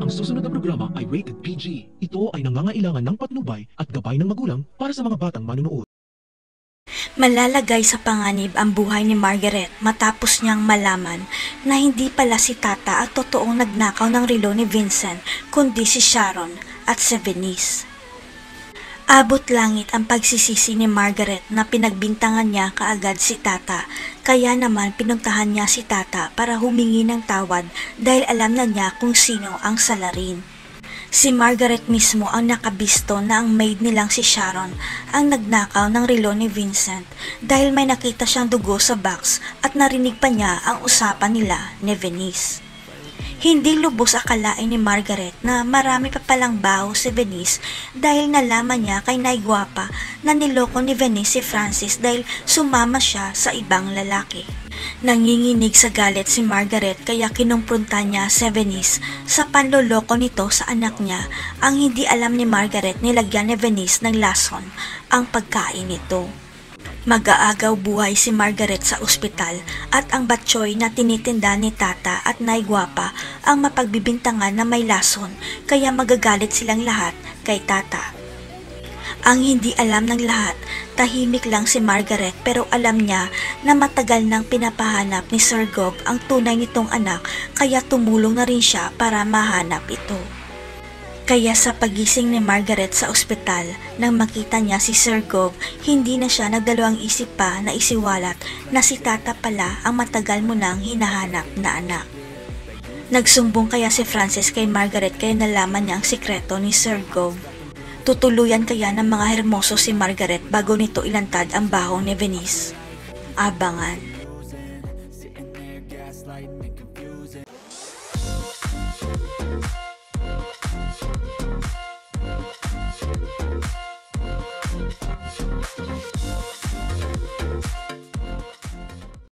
Ang susunod na programa ay rated PG. Ito ay nangangailangan ng patnubay at gabay ng magulang para sa mga batang manunood. Malalagay sa panganib ang buhay ni Margaret matapos niyang malaman na hindi pala si Tata at totoong nagnakaw ng relo ni Vincent kundi si Sharon at si Venice. Abot langit ang pagsisisi ni Margaret na pinagbintangan niya kaagad si Tata, kaya naman pinuntahan niya si Tata para humingi ng tawad dahil alam na niya kung sino ang salarin. Si Margaret mismo ang nakabisto na ang maid nilang si Sharon ang nagnakaw ng relo ni Vincent dahil may nakita siyang dugo sa box at narinig pa niya ang usapan nila ni Venice. Hindi lubos akalain ni Margaret na marami pa palang baho si Venice dahil nalaman niya kay Naigwapa na niloko ni Venice si Francis dahil sumama siya sa ibang lalaki. Nanginginig sa galit si Margaret kaya kinumpronta niya si Venice sa panloloko nito sa anak niya. Ang hindi alam ni Margaret nilagyan ni Venice ng lason ang pagkain nito. Mag-aagaw buhay si Margaret sa ospital at ang batchoy na tinitinda ni Tata at Naigwapa ang mapagbibintangan na may lason kaya magagalit silang lahat kay Tata. Ang hindi alam ng lahat, tahimik lang si Margaret pero alam niya na matagal nang pinapahanap ni Sir Gov ang tunay nitong anak kaya tumulong na rin siya para mahanap ito. Kaya sa pagising ni Margaret sa ospital, nang makita niya si Sir Gov, hindi na siya nagdalawang isip pa na isiwalat na si Tata pala ang matagal mo nang hinahanap na anak. Nagsumbong kaya si Francis kay Margaret kaya nalaman niya ang sikreto ni Sir Gov. Tutuluyan kaya ng mga hermoso si Margaret bago nito ilantad ang baho ni Venice. Abangan.